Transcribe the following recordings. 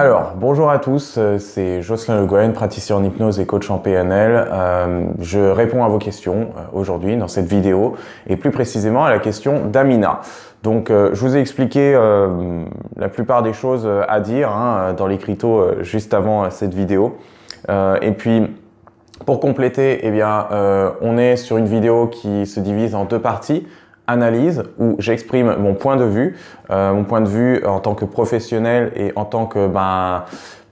Alors, bonjour à tous, c'est Jocelyn Le Gouen, praticien en hypnose et coach en PNL. Je réponds à vos questions aujourd'hui dans cette vidéo et plus précisément à la question d'Amina. Donc, je vous ai expliqué la plupart des choses à dire dans l'écriteau juste avant cette vidéo. Et puis, pour compléter, eh bien, on est sur une vidéo qui se divise en deux parties. Analyse, où j'exprime mon point de vue en tant que professionnel et en tant que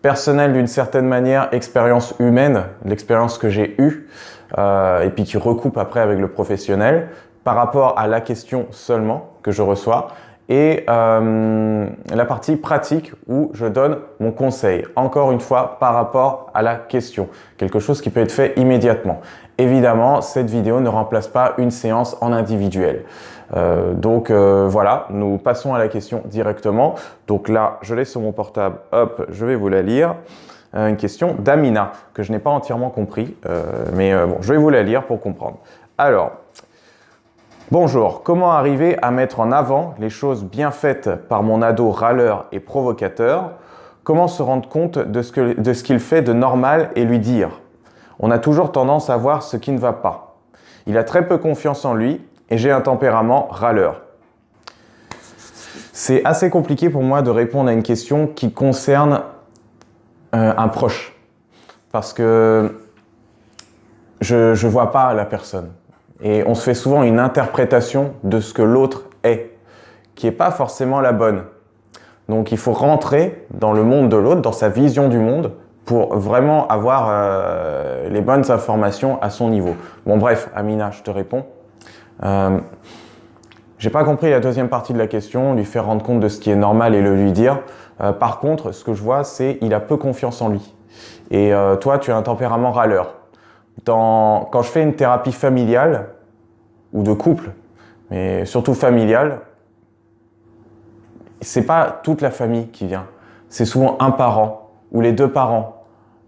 personnel d'une certaine manière, expérience humaine, l'expérience que j'ai eue et puis qui recoupe après avec le professionnel par rapport à la question seulement que je reçois et la partie pratique où je donne mon conseil, encore une fois par rapport à la question, quelque chose qui peut être fait immédiatement. Évidemment, cette vidéo ne remplace pas une séance en individuel. Voilà, nous passons à la question directement. Donc là, je l'ai sur mon portable, hop, je vais vous la lire. Une question d'Amina, que je n'ai pas entièrement compris, mais bon, je vais vous la lire pour comprendre. Alors, bonjour, comment arriver à mettre en avant les choses bien faites par mon ado râleur et provocateur? Comment se rendre compte de ce qu'il fait de normal et lui dire? On a toujours tendance à voir ce qui ne va pas. Il a très peu confiance en lui et j'ai un tempérament râleur. C'est assez compliqué pour moi de répondre à une question qui concerne un proche. Parce que je ne vois pas la personne. Et on se fait souvent une interprétation de ce que l'autre est, qui n'est pas forcément la bonne. Donc il faut rentrer dans le monde de l'autre, dans sa vision du monde, pour vraiment avoir les bonnes informations à son niveau. Bon bref, Amina, je te réponds. J'ai pas compris la deuxième partie de la question, lui faire rendre compte de ce qui est normal et le lui dire. Par contre, ce que je vois, c'est qu'il a peu confiance en lui. Et toi, tu as un tempérament râleur. Quand je fais une thérapie familiale, ou de couple, mais surtout familiale, c'est pas toute la famille qui vient. C'est souvent un parent, ou les deux parents,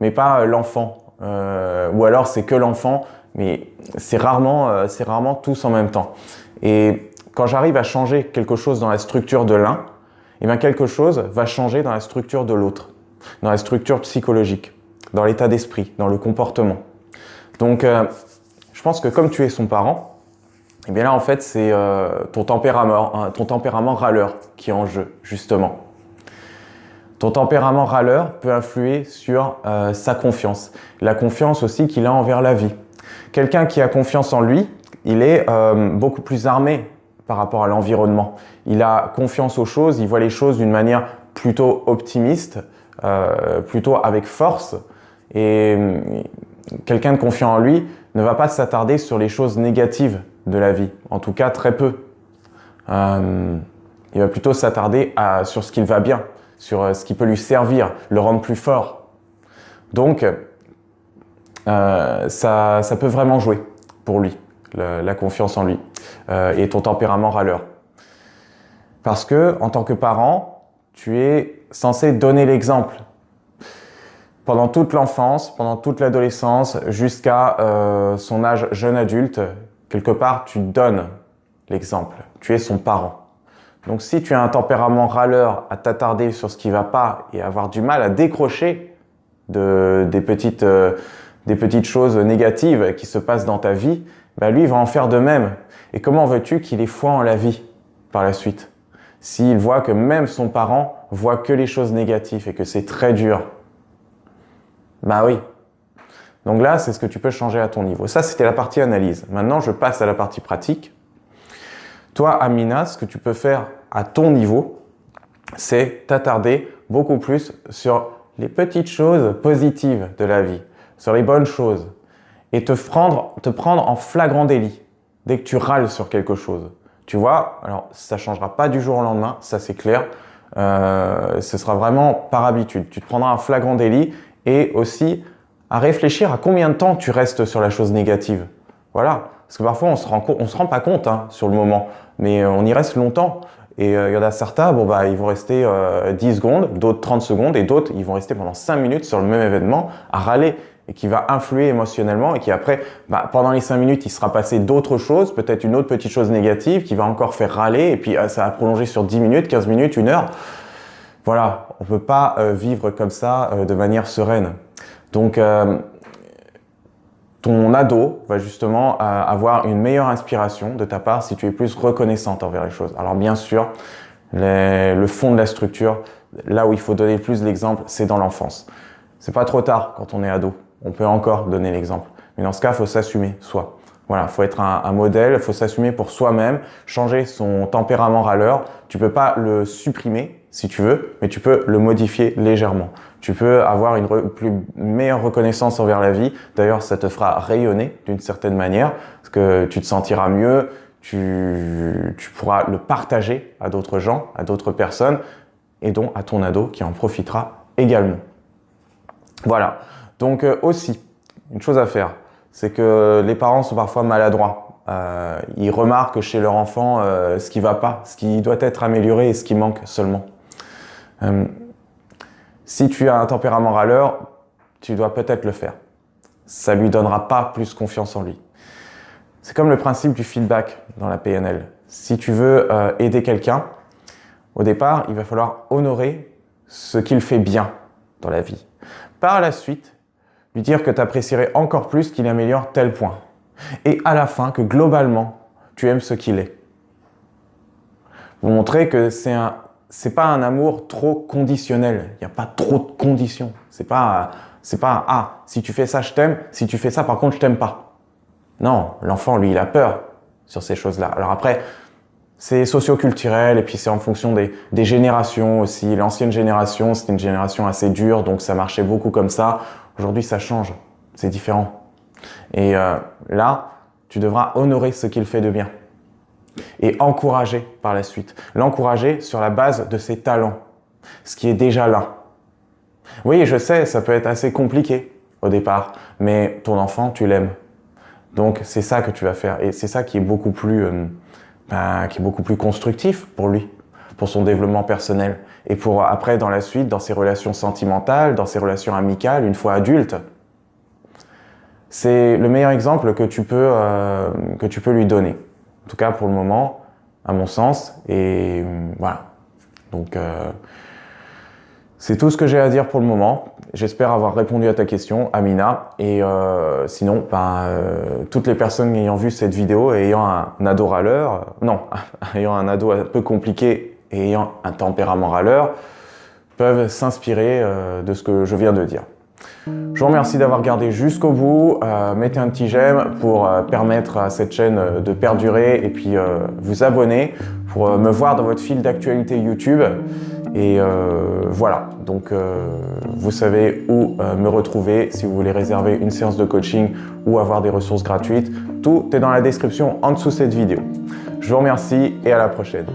mais pas l'enfant. Ou alors c'est que l'enfant, mais c'est rarement tous en même temps. Et quand j'arrive à changer quelque chose dans la structure de l'un, eh bien quelque chose va changer dans la structure de l'autre, dans la structure psychologique, dans l'état d'esprit, dans le comportement. Donc, je pense que comme tu es son parent, eh bien là en fait c'est ton tempérament râleur qui est en jeu, justement. Ton tempérament râleur peut influer sur sa confiance, la confiance aussi qu'il a envers la vie. Quelqu'un qui a confiance en lui, il est beaucoup plus armé par rapport à l'environnement. Il a confiance aux choses, il voit les choses d'une manière plutôt optimiste, plutôt avec force. Et quelqu'un de confiant en lui ne va pas s'attarder sur les choses négatives de la vie, en tout cas très peu. Il va plutôt s'attarder sur ce qu'il va bien, sur ce qui peut lui servir, le rendre plus fort. Donc, ça peut vraiment jouer pour lui, la confiance en lui et ton tempérament râleur. Parce que, en tant que parent, tu es censé donner l'exemple. Pendant toute l'enfance, pendant toute l'adolescence, jusqu'à son âge jeune adulte, quelque part, tu donnes l'exemple. Tu es son parent. Donc si tu as un tempérament râleur à t'attarder sur ce qui ne va pas et avoir du mal à décrocher des petites choses négatives qui se passent dans ta vie, lui il va en faire de même. Et comment veux-tu qu'il ait foi en la vie par la suite? S'il voit que même son parent voit que les choses négatives et que c'est très dur. Oui. Donc là, c'est ce que tu peux changer à ton niveau. Ça, c'était la partie analyse. Maintenant, je passe à la partie pratique. Toi, Amina, ce que tu peux faire à ton niveau, c'est t'attarder beaucoup plus sur les petites choses positives de la vie, sur les bonnes choses, et te prendre en flagrant délit dès que tu râles sur quelque chose. Tu vois, alors ça ne changera pas du jour au lendemain, ça c'est clair, ce sera vraiment par habitude. Tu te prendras un flagrant délit et aussi à réfléchir à combien de temps tu restes sur la chose négative. Voilà. Parce que parfois, on se rend pas compte sur le moment, mais on y reste longtemps. Et il y en a certains, ils vont rester 10 secondes, d'autres 30 secondes, et d'autres, ils vont rester pendant 5 minutes sur le même événement à râler, et qui va influer émotionnellement, et qui après, pendant les 5 minutes, il sera passé d'autres choses, peut-être une autre petite chose négative, qui va encore faire râler, et puis ça va prolonger sur 10 minutes, 15 minutes, 1 heure. Voilà, on peut pas vivre comme ça de manière sereine. Donc, ton ado va justement avoir une meilleure inspiration de ta part si tu es plus reconnaissante envers les choses. Alors bien sûr, le fond de la structure, là où il faut donner le plus l'exemple, c'est dans l'enfance. C'est pas trop tard quand on est ado, on peut encore donner l'exemple. Mais dans ce cas, il faut s'assumer, soi. Voilà, faut être un modèle, il faut s'assumer pour soi-même, changer son tempérament râleur. Tu peux pas le supprimer si tu veux, mais tu peux le modifier légèrement. Tu peux avoir une meilleure reconnaissance envers la vie. D'ailleurs, ça te fera rayonner d'une certaine manière, parce que tu te sentiras mieux, tu pourras le partager à d'autres gens, à d'autres personnes, et donc à ton ado qui en profitera également. Voilà. Donc aussi, une chose à faire, c'est que les parents sont parfois maladroits. Ils remarquent chez leur enfant ce qui va pas, ce qui doit être amélioré et ce qui manque seulement. Si tu as un tempérament râleur, tu dois peut-être le faire. Ça lui donnera pas plus confiance en lui. C'est comme le principe du feedback dans la PNL. Si tu veux aider quelqu'un, au départ, il va falloir honorer ce qu'il fait bien dans la vie. Par la suite, lui dire que tu apprécierais encore plus qu'il améliore tel point. Et à la fin, que globalement, tu aimes ce qu'il est. Vous montrer que c'est pas un amour trop conditionnel. Il n'y a pas trop de conditions. C'est pas ah, si tu fais ça, je t'aime. Si tu fais ça, par contre, je t'aime pas. Non, l'enfant, lui, il a peur sur ces choses-là. Alors après, c'est socio-culturel et puis c'est en fonction des générations aussi. L'ancienne génération, c'était une génération assez dure, donc ça marchait beaucoup comme ça. Aujourd'hui, ça change. C'est différent. Et là, tu devras honorer ce qu'il fait de bien. Et encourager par la suite. L'encourager sur la base de ses talents. Ce qui est déjà là. Oui, je sais, ça peut être assez compliqué au départ. Mais ton enfant, tu l'aimes. Donc, c'est ça que tu vas faire. Et c'est ça qui est beaucoup plus constructif pour lui. Pour son développement personnel. Et pour après, dans la suite, dans ses relations sentimentales, dans ses relations amicales, une fois adulte. C'est le meilleur exemple que tu peux lui donner. En tout cas, pour le moment, à mon sens. Et voilà. Donc, c'est tout ce que j'ai à dire pour le moment. J'espère avoir répondu à ta question, Amina. Et sinon, toutes les personnes ayant vu cette vidéo et ayant un ado râleur, ayant un ado un peu compliqué et ayant un tempérament râleur, peuvent s'inspirer de ce que je viens de dire. Je vous remercie d'avoir regardé jusqu'au bout. Mettez un petit j'aime pour permettre à cette chaîne de perdurer et puis vous abonner pour me voir dans votre fil d'actualité YouTube. Et voilà, donc vous savez où me retrouver si vous voulez réserver une séance de coaching ou avoir des ressources gratuites. Tout est dans la description en dessous de cette vidéo. Je vous remercie et à la prochaine.